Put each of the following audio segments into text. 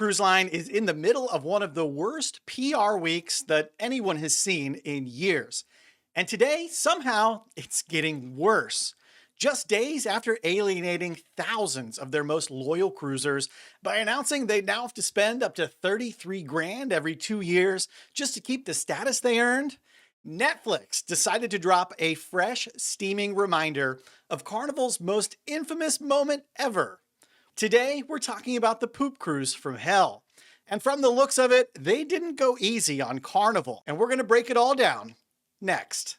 Cruise Line is in the middle of one of the worst PR weeks that anyone has seen in years. And today, somehow, it's getting worse. Just days after alienating thousands of their most loyal cruisers by announcing they now have to spend up to 33 grand every 2 years just to keep the status they earned, Netflix decided to drop a fresh, steaming reminder of Carnival's most infamous moment ever. Today, we're talking about the poop cruise from hell. And from the looks of it, they didn't go easy on Carnival. And we're going to break it all down next.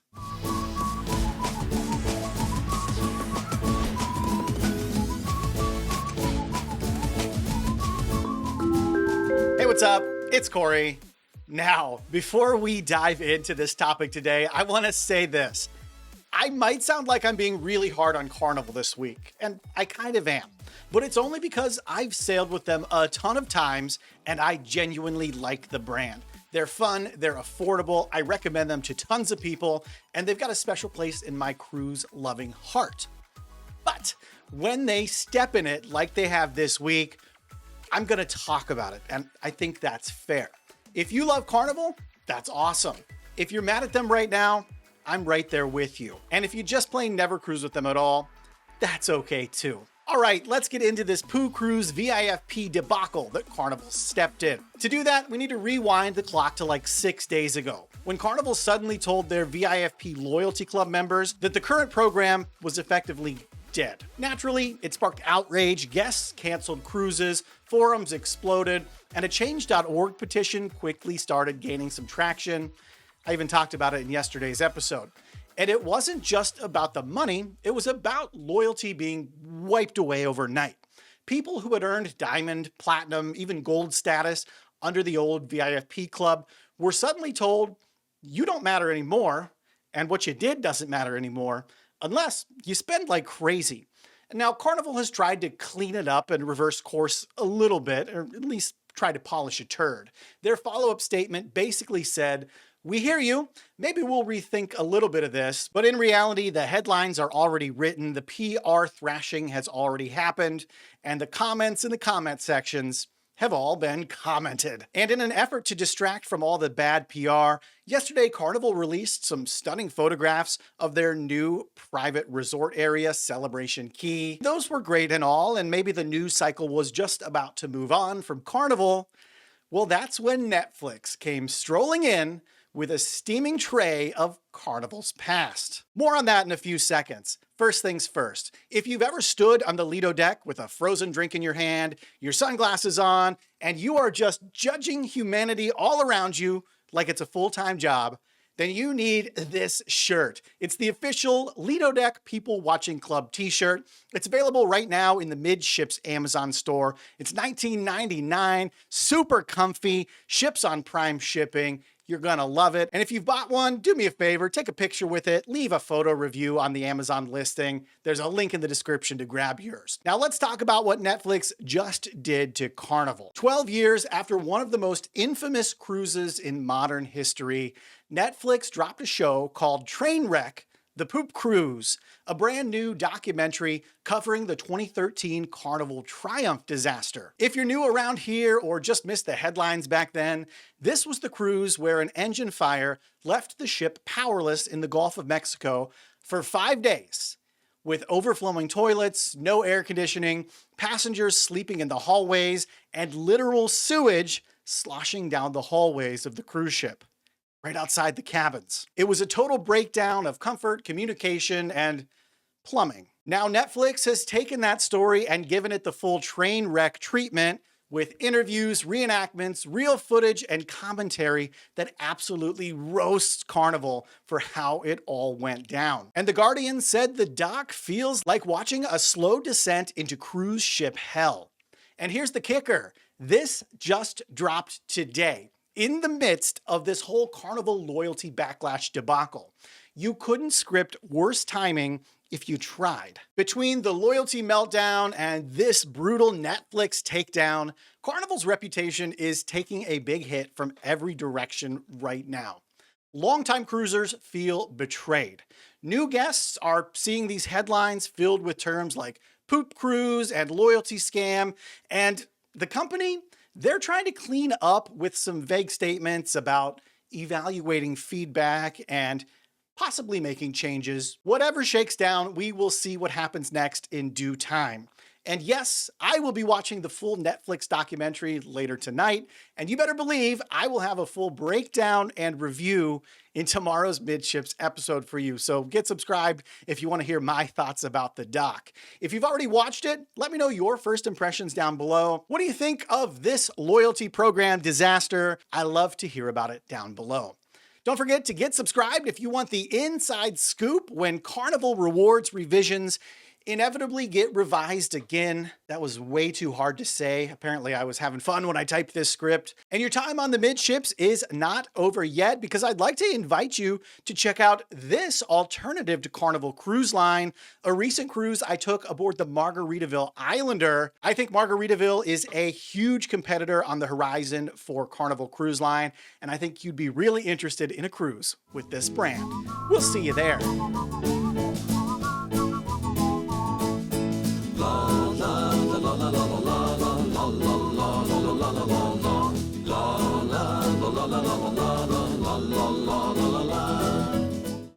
Hey, what's up? It's Corey. Now, before we dive into this topic today, I want to say this. I might sound like I'm being really hard on Carnival this week, and I kind of am. But it's only because I've sailed with them a ton of times, and I genuinely like the brand. They're fun, they're affordable, I recommend them to tons of people, and they've got a special place in my cruise-loving heart. But when they step in it like they have this week, I'm gonna talk about it, and I think that's fair. If you love Carnival, that's awesome. If you're mad at them right now, I'm right there with you. And if you just plain never cruise with them at all, that's okay too. All right, let's get into this Poo Cruise VIFP debacle that Carnival stepped in. To do that, we need to rewind the clock to like 6 days ago, when Carnival suddenly told their VIFP Loyalty Club members that the current program was effectively dead. Naturally, it sparked outrage, guests canceled cruises, forums exploded, and a change.org petition quickly started gaining some traction. I even talked about it in yesterday's episode. And it wasn't just about the money, it was about loyalty being wiped away overnight. People who had earned diamond, platinum, even gold status under the old VIFP club were suddenly told, you don't matter anymore, and what you did doesn't matter anymore, unless you spend like crazy. And now Carnival has tried to clean it up and reverse course a little bit, or at least try to polish a turd. Their follow-up statement basically said, we hear you, maybe we'll rethink a little bit of this, but in reality, the headlines are already written, the PR thrashing has already happened, and the comments in the comment sections have all been commented. And in an effort to distract from all the bad PR, yesterday Carnival released some stunning photographs of their new private resort area, Celebration Key. Those were great and all, and maybe the news cycle was just about to move on from Carnival. Well, that's when Netflix came strolling in with a steaming tray of Carnival's past. More on that in a few seconds. First things first, if you've ever stood on the LIDO deck with a frozen drink in your hand, your sunglasses on, and you are just judging humanity all around you like it's a full-time job, then you need this shirt. It's the official LIDO Deck People Watching Club t-shirt. It's available right now in the Midships Amazon store. It's $19.99, super comfy, ships on Prime shipping. You're gonna love it. And if you've bought one, do me a favor, take a picture with it, leave a photo review on the Amazon listing. There's a link in the description to grab yours. Now let's talk about what Netflix just did to Carnival. 12 years after one of the most infamous cruises in modern history, Netflix dropped a show called Trainwreck, The Poop Cruise, a brand new documentary covering the 2013 Carnival Triumph disaster. If you're new around here or just missed the headlines back then, this was the cruise where an engine fire left the ship powerless in the Gulf of Mexico for 5 days, with overflowing toilets, no air conditioning, passengers sleeping in the hallways, and literal sewage sloshing down the hallways of the cruise ship, right outside the cabins. It was a total breakdown of comfort, communication, and plumbing. Now Netflix has taken that story and given it the full train wreck treatment with interviews, reenactments, real footage, and commentary that absolutely roasts Carnival for how it all went down. And The Guardian said the doc feels like watching a slow descent into cruise ship hell. And here's the kicker. This just dropped today, in the midst of this whole Carnival loyalty backlash debacle. You couldn't script worse timing if you tried. Between the loyalty meltdown and this brutal Netflix takedown, Carnival's reputation is taking a big hit from every direction right now. Longtime cruisers feel betrayed. New guests are seeing these headlines filled with terms like poop cruise and loyalty scam, and the company, they're trying to clean up with some vague statements about evaluating feedback and possibly making changes. Whatever shakes down, we will see what happens next in due time. And yes, I will be watching the full Netflix documentary later tonight, and you better believe I will have a full breakdown and review in tomorrow's Midships episode for you. So get subscribed if you want to hear my thoughts about the doc. If you've already watched it, let me know your first impressions down below. What do you think of this loyalty program disaster? I love to hear about it down below. Don't forget to get subscribed if you want the inside scoop when Carnival Rewards revisions inevitably get revised again. That was way too hard to say. Apparently I was having fun when I typed this script. And your time on the Midships is not over yet, because I'd like to invite you to check out this alternative to Carnival Cruise Line, a recent cruise I took aboard the Margaritaville Islander. I think Margaritaville is a huge competitor on the horizon for Carnival Cruise Line, and I think you'd be really interested in a cruise with this brand. We'll see you there.